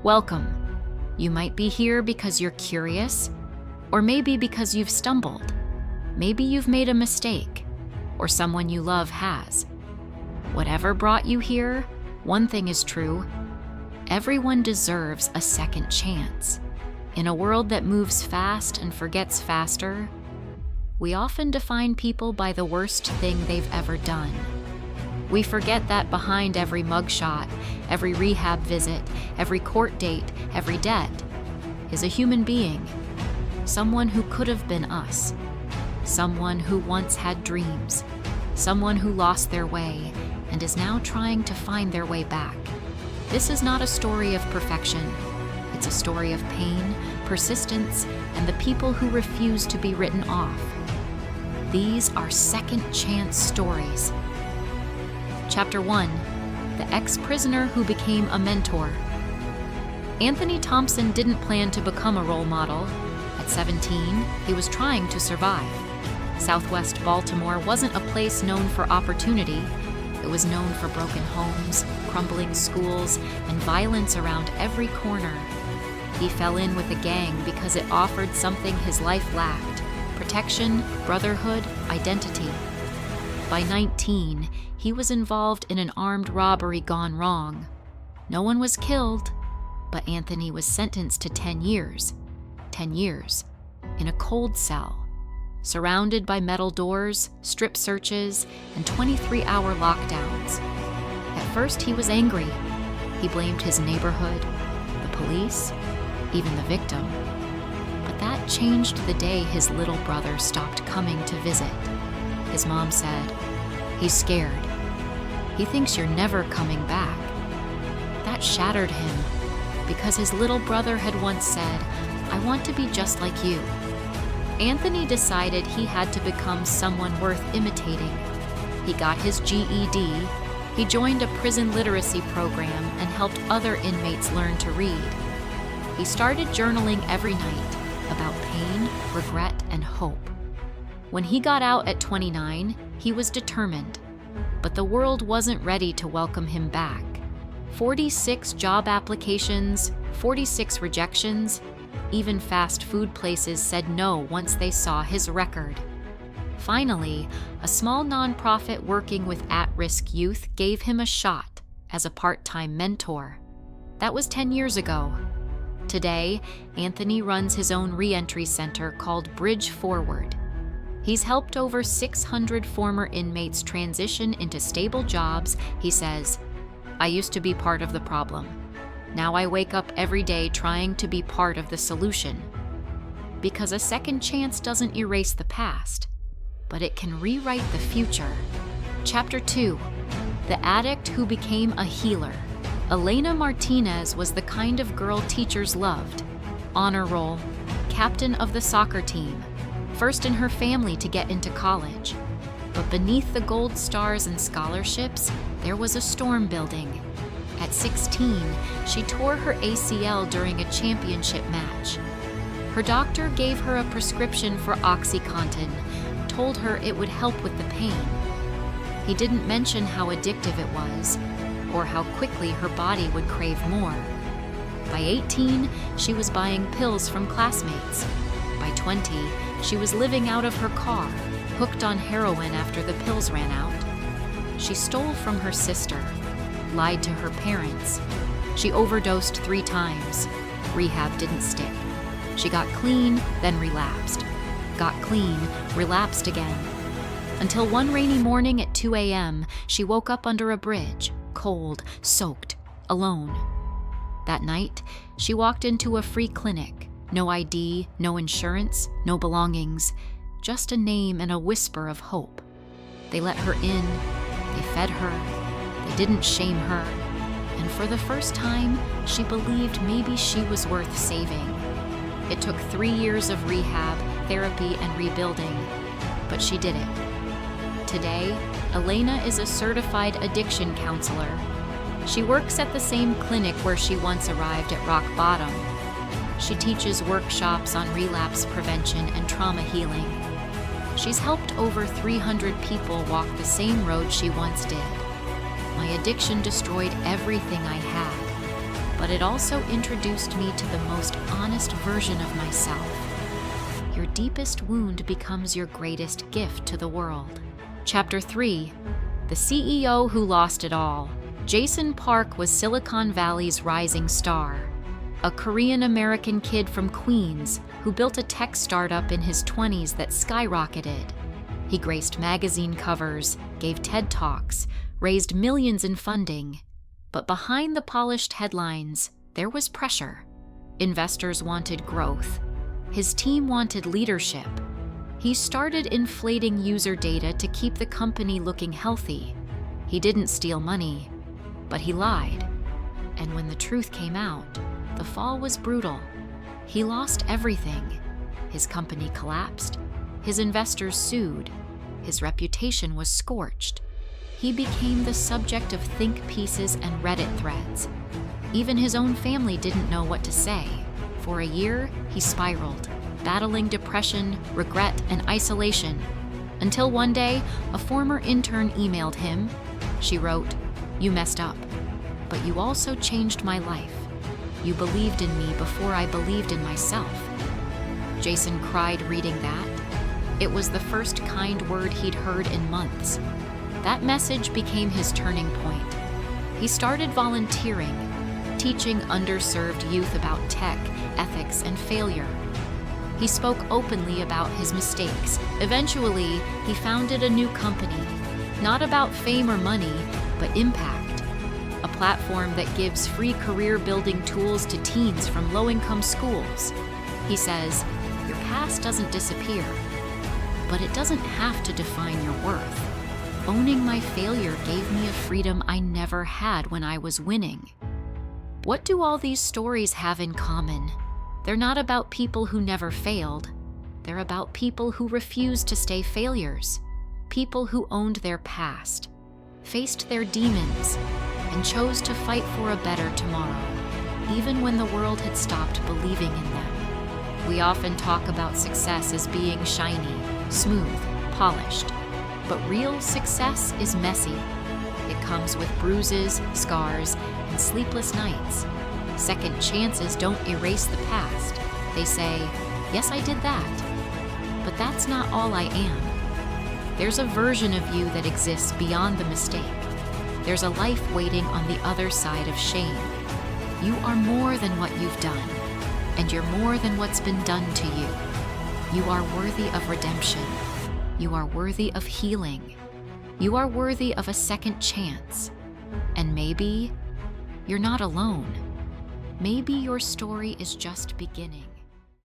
Welcome. You might be here because you're curious, or maybe because you've stumbled. Maybe you've made a mistake, or someone you love has. Whatever brought you here, one thing is true: everyone deserves a second chance. In a world that moves fast and forgets faster, we often define people by the worst thing they've ever done. We forget that behind every mugshot, every rehab visit, every court date, every debt, is a human being. Someone who could have been us. Someone who once had dreams. Someone who lost their way and is now trying to find their way back. This is not a story of perfection. It's a story of pain, persistence, and the people who refuse to be written off. These are second chance stories. Chapter 1: The ex-prisoner who became a mentor. Anthony Thompson didn't plan to become a role model. At 17, he was trying to survive. Southwest Baltimore wasn't a place known for opportunity. It was known for broken homes, crumbling schools, and violence around every corner. He fell in with a gang because it offered something his life lacked: protection, brotherhood, identity. By 19, he was involved in an armed robbery gone wrong. No one was killed, but Anthony was sentenced to 10 years. 10 years in a cold cell, surrounded by metal doors, strip searches, and 23-hour lockdowns. At first, he was angry. He blamed his neighborhood, the police, even the victim. But that changed the day his little brother stopped coming to visit. His mom said, "He's scared. He thinks you're never coming back." That shattered him, because his little brother had once said, "I want to be just like you." Anthony decided he had to become someone worth imitating. He got his GED, he joined a prison literacy program, and helped other inmates learn to read. He started journaling every night about pain, regret, and hope. When he got out at 29, he was determined, but the world wasn't ready to welcome him back. 46 job applications, 46 rejections. Even fast food places said no once they saw his record. Finally, a small nonprofit working with at-risk youth gave him a shot as a part-time mentor. That was 10 years ago. Today, Anthony runs his own reentry center called Bridge Forward. He's helped over 600 former inmates transition into stable jobs. He says, "I used to be part of the problem. Now I wake up every day trying to be part of the solution." Because a second chance doesn't erase the past, but it can rewrite the future. Chapter 2: The addict who became a healer. Elena Martinez was the kind of girl teachers loved. Honor roll, captain of the soccer team, first in her family to get into college. But beneath the gold stars and scholarships, there was a storm building. At 16, she tore her ACL during a championship match. Her doctor gave her a prescription for OxyContin, told her it would help with the pain. He didn't mention how addictive it was, or how quickly her body would crave more. By 18, she was buying pills from classmates. By 20, she was living out of her car, hooked on heroin after the pills ran out. She stole from her sister, lied to her parents. She overdosed 3 times. Rehab didn't stick. She got clean, then relapsed. Got clean, relapsed again. Until one rainy morning at 2 a.m., she woke up under a bridge, cold, soaked, alone. That night, she walked into a free clinic. No ID, no insurance, no belongings, just a name and a whisper of hope. They let her in, they fed her, they didn't shame her, and for the first time, she believed maybe she was worth saving. It took 3 years of rehab, therapy, and rebuilding, but she did it. Today, Elena is a certified addiction counselor. She works at the same clinic where she once arrived at rock bottom. She teaches workshops on relapse prevention and trauma healing. She's helped over 300 people walk the same road she once did. My addiction destroyed everything I had. but it also introduced me to the most honest version of myself. Your deepest wound becomes your greatest gift to the world. Chapter 3. The CEO Who Lost It All. Jason Park was Silicon Valley's rising star, a Korean-American kid from Queens who built a tech startup in his 20s that skyrocketed. He graced magazine covers, gave TED Talks, raised millions in funding. But behind the polished headlines, there was pressure. Investors wanted growth. His team wanted leadership. He started inflating user data to keep the company looking healthy. He didn't steal money, but he lied. And when the truth came out, the fall was brutal. He lost everything. His company collapsed. His investors sued. His reputation was scorched. He became the subject of think pieces and Reddit threads. Even his own family didn't know what to say. For a year, he spiraled, battling depression, regret, and isolation. Until one day, a former intern emailed him. She wrote, "You messed up, but you also changed my life. You believed in me before I believed in myself." Jason cried reading that. It was the first kind word he'd heard in months. That message became his turning point. He started volunteering, teaching underserved youth about tech, ethics, and failure. He spoke openly about his mistakes. Eventually, he founded a new company, not about fame or money, but impact. A platform that gives free career-building tools to teens from low-income schools. He says, "Your past doesn't disappear, but it doesn't have to define your worth. Owning my failure gave me a freedom I never had when I was winning." What do all these stories have in common? They're not about people who never failed. They're about people who refused to stay failures. People who owned their past, faced their demons, and chose to fight for a better tomorrow, even when the world had stopped believing in them. We often talk about success as being shiny, smooth, polished. But real success is messy. It comes with bruises, scars, and sleepless nights. Second chances don't erase the past. They say, "Yes, I did that. But that's not all I am." There's a version of you that exists beyond the mistake. There's a life waiting on the other side of shame. You are more than what you've done, and you're more than what's been done to you. You are worthy of redemption. You are worthy of healing. You are worthy of a second chance. And maybe you're not alone. Maybe your story is just beginning.